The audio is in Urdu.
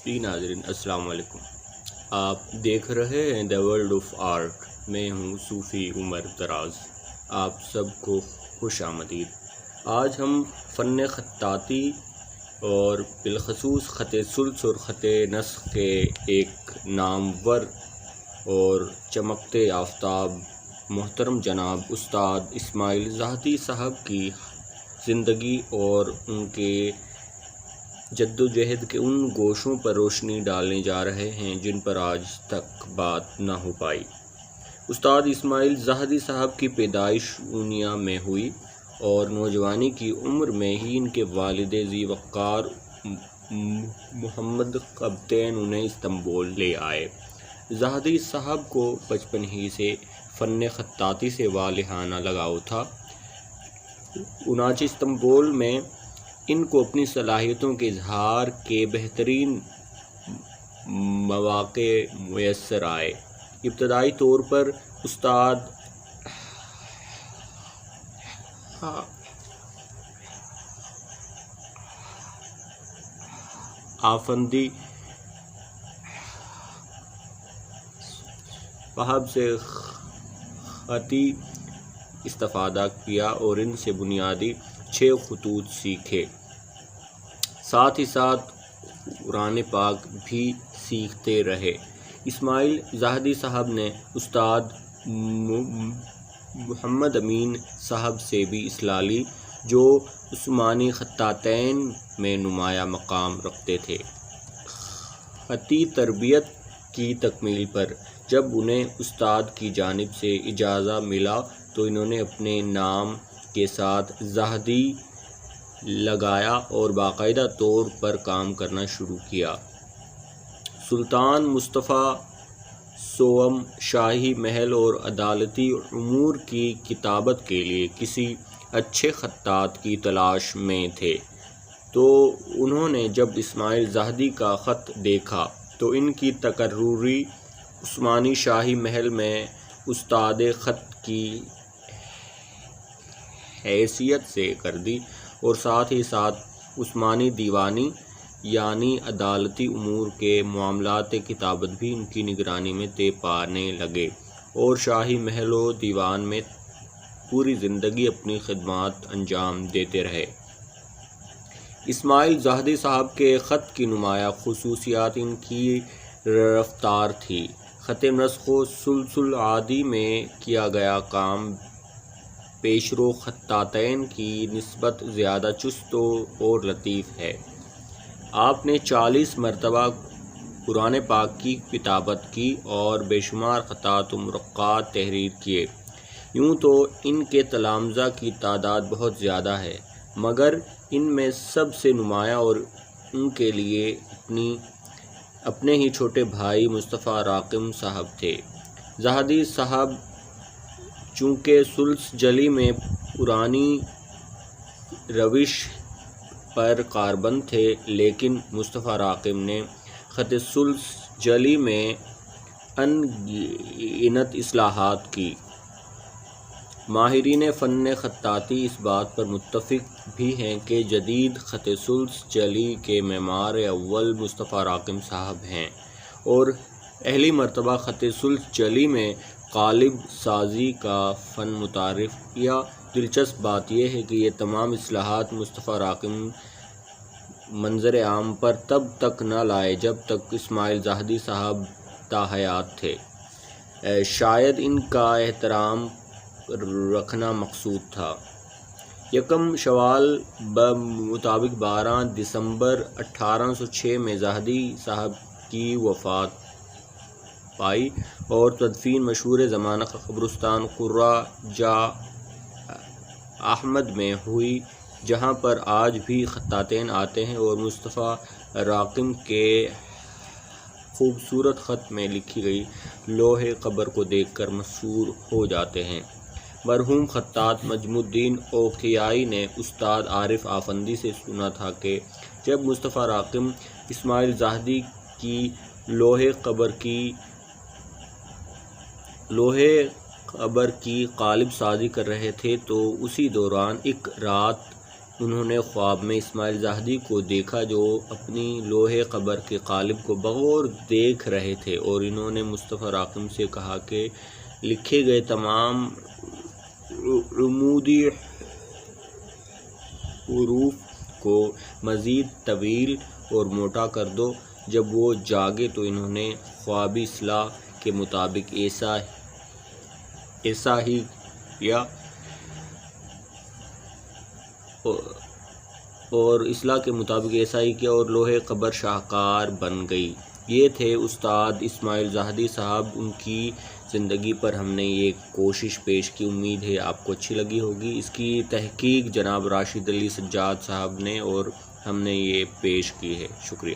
جی ناظرین السلام علیکم۔ آپ دیکھ رہے ہیں دا ورلڈ آف آرٹ۔ میں ہوں صوفی عمر دراز۔ آپ سب کو خوش آمدید۔ آج ہم فن خطاطی اور بالخصوص خط ثلث اور خط نسخ کے ایک نامور اور چمکتے آفتاب محترم جناب استاد اسماعیل زاہدی صاحب کی زندگی اور ان کے جدوجہد کے ان گوشوں پر روشنی ڈالنے جا رہے ہیں جن پر آج تک بات نہ ہو پائی۔ استاد اسماعیل زاہدی صاحب کی پیدائش اونیا میں ہوئی اور نوجوانی کی عمر میں ہی ان کے والد ذی وقار محمد قبطین انہیں استنبول لے آئے۔ زاہدی صاحب کو بچپن ہی سے فن خطاطی سے والہانہ لگاؤ تھا، چنانچہ استنبول میں ان کو اپنی صلاحیتوں کے اظہار کے بہترین مواقع میسر آئے۔ ابتدائی طور پر استاد آفندی صاحب سے خطی استفادہ کیا اور ان سے بنیادی 6 خطوط سیکھے، ساتھ ہی ساتھ قرآن پاک بھی سیکھتے رہے۔ اسماعیل زاہدی صاحب نے استاد محمد امین صاحب سے بھی اصلاح لی جو عثمانی خطاطین میں نمایاں مقام رکھتے تھے۔ خطی تربیت کی تکمیل پر جب انہیں استاد کی جانب سے اجازہ ملا تو انہوں نے اپنے نام کے ساتھ زاہدی لگایا اور باقاعدہ طور پر کام کرنا شروع کیا۔ سلطان مصطفیٰ سوم شاہی محل اور عدالتی امور کی کتابت کے لیے کسی اچھے خطاط کی تلاش میں تھے، تو انہوں نے جب اسماعیل زاہدی کا خط دیکھا تو ان کی تقرری عثمانی شاہی محل میں استاد خط کی حیثیت سے کر دی اور ساتھ ہی ساتھ عثمانی دیوانی یعنی عدالتی امور کے معاملات کتابت بھی ان کی نگرانی میں طے پانے لگے اور شاہی محل و دیوان میں پوری زندگی اپنی خدمات انجام دیتے رہے۔ اسماعیل زاہدی صاحب کے خط کی نمایاں خصوصیات ان کی رفتار تھی۔ خط نسخ و ثلث العادی میں کیا گیا کام پیشرو خطاطین کی نسبت زیادہ چست اور لطیف ہے۔ آپ نے 40 مرتبہ قرآن پاک کی کتابت کی اور بے شمار خطاط و مرقعات تحریر کیے۔ یوں تو ان کے تلامذہ کی تعداد بہت زیادہ ہے، مگر ان میں سب سے نمایاں اور ان کے لیے اپنے ہی چھوٹے بھائی مصطفیٰ راقم صاحب تھے۔ زاہدی صاحب چونکہ ثلث جلی میں پرانی روش پر کاربند تھے، لیکن مصطفیٰ راقم نے خط ثلث جلی میں ان گنت اصلاحات کی۔ ماہرین فن خطاطی اس بات پر متفق بھی ہیں کہ جدید خط ثلث جلی کے معمار اول مصطفیٰ راقم صاحب ہیں، اور پہلی مرتبہ خط ثلث جلی میں قالب سازی کا فن متعارف کیا۔ دلچسپ بات یہ ہے کہ یہ تمام اصلاحات مصطفیٰ راقم منظر عام پر تب تک نہ لائے جب تک اسماعیل زاہدی صاحب تاحیات تھے۔ شاید ان کا احترام رکھنا مقصود تھا۔ 1 شوال بمطابق 12 دسمبر 1806 میں زاہدی صاحب کی وفات پائی اور تدفین مشہور زمانہ قبرستان قرہ جاہ احمد میں ہوئی، جہاں پر آج بھی خطاطین آتے ہیں اور مصطفیٰ راقم کے خوبصورت خط میں لکھی گئی لوح قبر کو دیکھ کر مسحور ہو جاتے ہیں۔ مرحوم خطاط نجم الدین اوکھیائی نے استاد عارف آفندی سے سنا تھا کہ جب مصطفیٰ راقم اسماعیل زاہدی کی لوح قبر کی قالب سازی کر رہے تھے تو اسی دوران ایک رات انہوں نے خواب میں اسماعیل زاہدی کو دیکھا جو اپنی لوح قبر کے قالب کو بغور دیکھ رہے تھے، اور انہوں نے مصطفیٰ راقم سے کہا کہ لکھے گئے تمام عمودی حروف کو مزید طویل اور موٹا کر دو۔ جب وہ جاگے تو انہوں نے خوابی اصطلاح کے مطابق ایسا ہی کیا اور لوح قبر شاہکار بن گئی۔ یہ تھے استاد اسماعیل زاہدی صاحب، ان کی زندگی پر ہم نے یہ کوشش پیش کی، امید ہے آپ کو اچھی لگی ہوگی۔ اس کی تحقیق جناب راشد علی سجاد صاحب نے اور ہم نے یہ پیش کی ہے۔ شکریہ۔